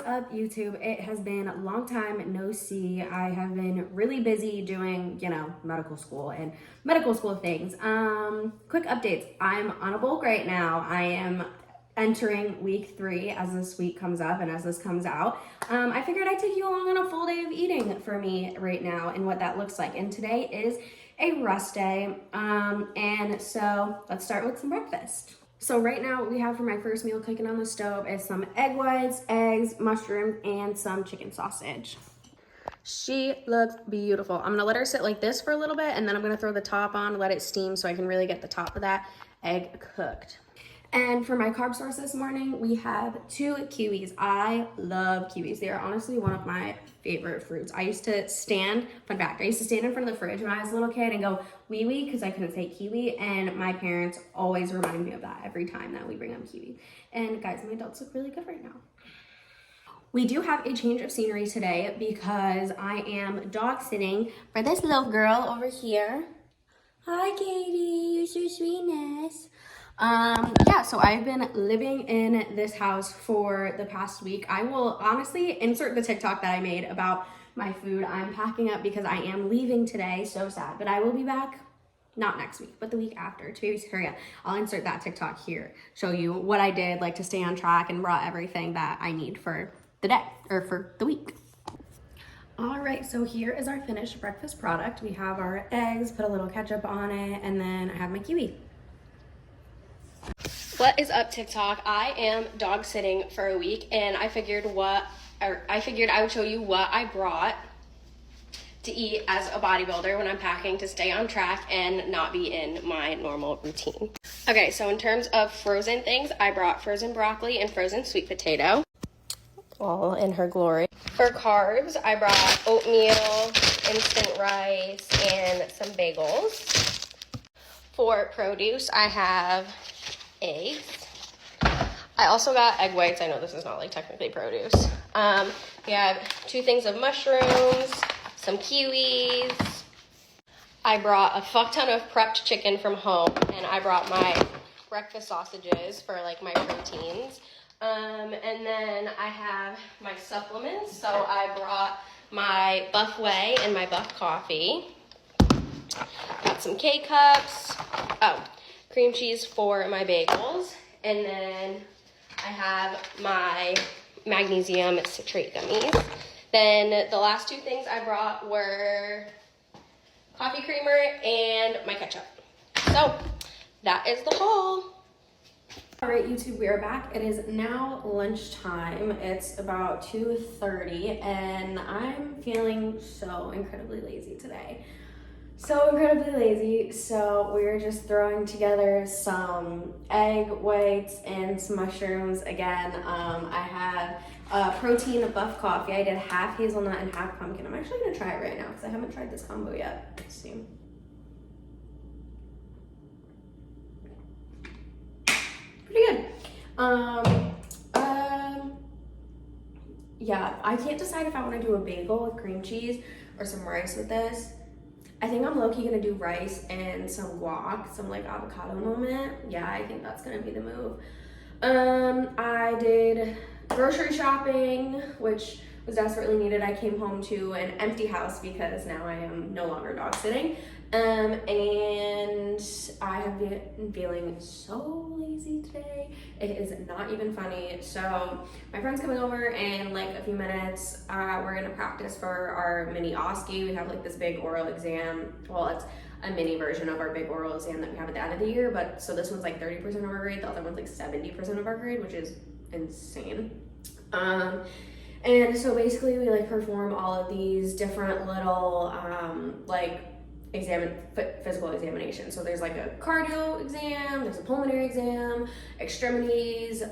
up, YouTube? It has been a long time no see. I have been really busy doing, medical school and medical school things. Quick updates. I'm on a bulk right now. I am entering week 3 as this week comes up and as this comes out. I figured I'd take you along on a full day of eating for me right now and what that looks like. And today is a rest day. And so let's start with some breakfast. So right now we have for my first meal cooking on the stove is some egg whites, eggs, mushrooms, and some chicken sausage. She looks beautiful. I'm gonna let her sit like this for a little bit, and then I'm gonna throw the top on, let it steam so I can really get the top of that egg cooked. And for my carb source this morning, we have 2 kiwis. I love kiwis. They are honestly one of my favorite fruits. I used to stand in front of the fridge when I was a little kid and go wee wee because I couldn't say kiwi, and my parents always remind me of that every time that we bring up kiwi. And guys, my adults look really good right now. We do have a change of scenery today because I am dog sitting for this little girl over here. Hi, Katie, you're so sweetness. So I've been living in this house for the past week. I will honestly insert the TikTok that I made about my food. I'm packing up because I am leaving today. So sad, but I will be back not next week, but the week after, 2 weeks. Hurry up. I'll insert that TikTok here, show you what I did like to stay on track and brought everything that I need for the day or for the week. All right, so here is our finished breakfast product. We have our eggs, put a little ketchup on it, and then I have my kiwi. What is up, TikTok? I am dog sitting for a week, and I figured I would show you what I brought to eat as a bodybuilder when I'm packing to stay on track and not be in my normal routine. Okay, so in terms of frozen things, I brought frozen broccoli and frozen sweet potato, all in her glory. For carbs, I brought oatmeal, instant rice, and some bagels. For produce, I have eggs. I also got egg whites. I know this is not like technically produce. We have 2 things of mushrooms, some kiwis. I brought a fuck ton of prepped chicken from home, and I brought my breakfast sausages for like my proteins. And then I have my supplements. So I brought my Buff Whey and my Buff Coffee. Got some K-cups. Cream cheese for my bagels, and then I have my magnesium citrate gummies. Then the last 2 things I brought were coffee creamer and my ketchup. So that is the haul. All right, YouTube, we are back. It is now lunchtime. It's about 2:30, and I'm feeling so incredibly lazy today. So we're just throwing together some egg whites and some mushrooms again. I have protein Buff Coffee. I did half hazelnut and half pumpkin. I'm actually gonna try it right now because I haven't tried this combo yet. Let's see. Pretty good. Yeah, I can't decide if I want to do a bagel with cream cheese or some rice with this. I think I'm low-key gonna do rice and some guac, some like avocado moment. Yeah, I think that's gonna be the move. I did grocery shopping, which was desperately needed. I came home to an empty house because now I am no longer dog sitting. And I have been feeling so lazy today. It is not even funny. So my friend's coming over in like a few minutes. We're gonna practice for our mini OSCE. We have like this big oral exam. Well, it's a mini version of our big oral exam that we have at the end of the year. But so this one's like 30% of our grade. The other one's like 70% of our grade, which is insane. And so basically we like perform all of these different little physical examination. So there's like a cardio exam, there's a pulmonary exam, extremities,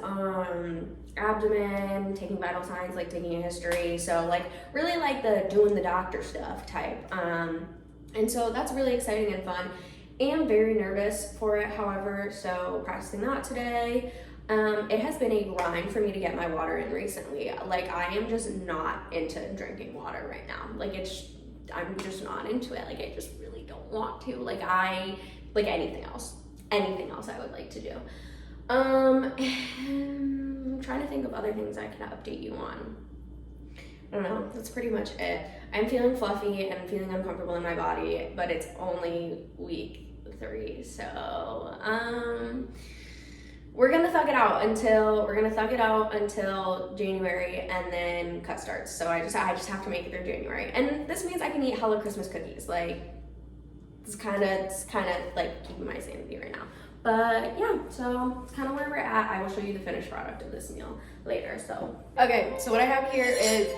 abdomen, taking vital signs, like taking a history. So like really like the doing the doctor stuff type. And so that's really exciting and fun. I'm very nervous for it, however, so practicing that today. It has been a grind for me to get my water in recently. Like I am just not into drinking water right now. I'm just not into it. Like I just really don't want to. Like anything else I would like to do. I'm trying to think of other things I can update you on. I don't know, that's pretty much it. I'm feeling fluffy and feeling uncomfortable in my body, but it's only week 3, so we're gonna thug it out until January, and then cut starts. So I just have to make it through January, and this means I can eat hella Christmas cookies. Like, it's kind of like keeping my sanity right now. But yeah, so it's kind of where we're at. I will show you the finished product of this meal later. So okay, so what I have here is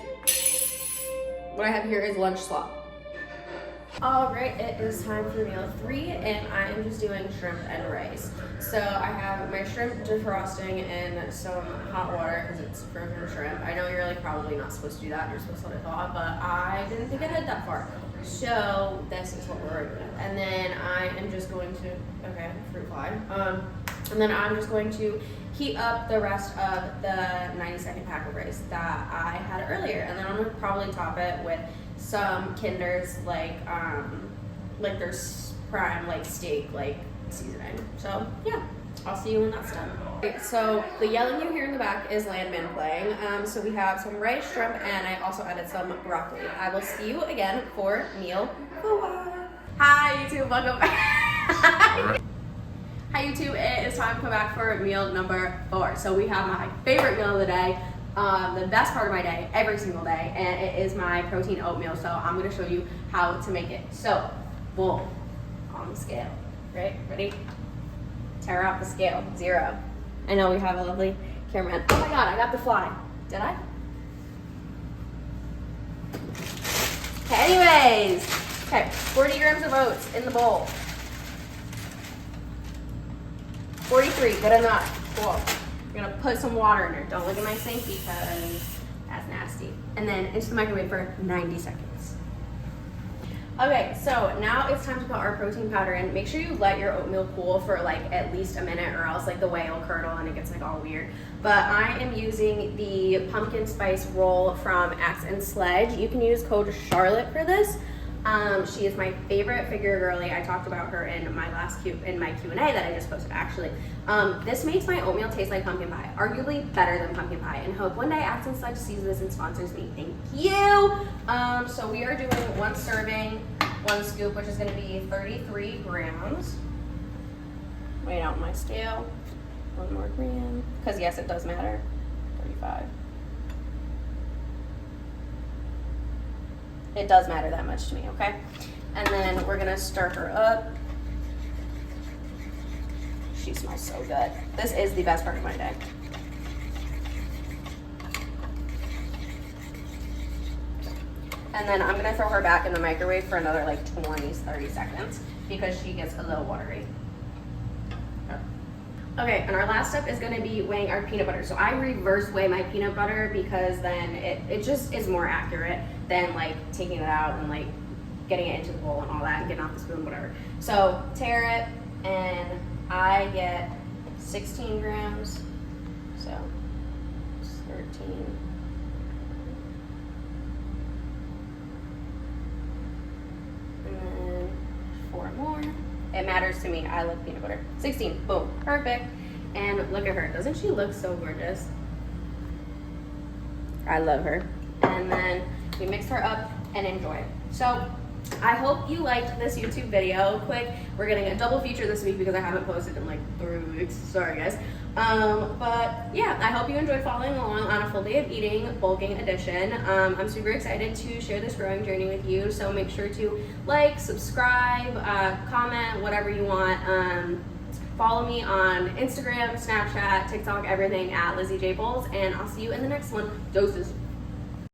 lunch slop. All right, it is time for meal 3, and I am just doing shrimp and rice. So I have my shrimp defrosting in some hot water because it's frozen shrimp. I know you're like probably not supposed to do that. You're supposed to let it thaw, but I didn't think I'd head that far. So this is what we're working with. And then I am just going to, okay, fruit fly. And then I'm just going to heat up the rest of the 90-second pack of rice that I had earlier. And then I'm gonna probably top it with some Kinder's like there's prime like steak like seasoning. So yeah, I'll see you when that's done. Okay, so the yelling you hear in the back is Landman playing. So we have some rice, shrimp, and I also added some broccoli. I will see you again for meal 4. Hi YouTube, welcome back. Hi YouTube, it is time to come back for meal number 4. So we have my favorite meal of the day, the best part of my day, every single day, and it is my protein oatmeal. So I'm gonna show you how to make it. So, boom, on the scale, right? Ready? Tear out the scale, 0. I know we have a lovely cameraman. Oh my God, I got the fly. Did I? Okay, anyways. Okay, 40 grams of oats in the bowl. 43, good enough. Cool. We're gonna put some water in there. Don't look at my sink because that's nasty. And then into the microwave for 90 seconds. Okay, so now it's time to put our protein powder in. Make sure you let your oatmeal cool for like at least a minute, or else like the whey will curdle and it gets like all weird. But I am using the pumpkin spice roll from Axe and Sledge. You can use code Charlotte for this. She is my favorite figure girly. I talked about her in my Q&A that I just posted actually. This makes my oatmeal taste like pumpkin pie, arguably better than pumpkin pie, and hope one day Axe and Sledge sees this and sponsors me. Thank you. So we are doing 1 serving, 1 scoop, which is going to be 33 grams. Wait out my scale. 1 more gram, because yes, it does matter. 35. It does matter that much to me, okay? And then we're gonna stir her up. She smells so good. This is the best part of my day. And then I'm gonna throw her back in the microwave for another like 20-30 seconds because she gets a little watery. Okay, and our last step is gonna be weighing our peanut butter. So I reverse weigh my peanut butter because then it just is more accurate than like taking it out and like getting it into the bowl and all that and getting off the spoon, whatever. So tear it, and I get 16 grams, so it's 13. And then 4 more. It matters to me. I love peanut butter. 16. Boom. Perfect. And look at her. Doesn't she look so gorgeous? I love her. And then we mix her up and enjoy. So I hope you liked this YouTube video. Quick, we're getting a double feature this week because I haven't posted in like 3 weeks. Sorry guys. But yeah, I hope you enjoyed following along on a full day of eating bulking edition. I'm super excited to share this growing journey with you. So make sure to like, subscribe, comment, whatever you want. Follow me on Instagram, Snapchat, TikTok, everything at Lizzie J Bowles, and I'll see you in the next one. Doses.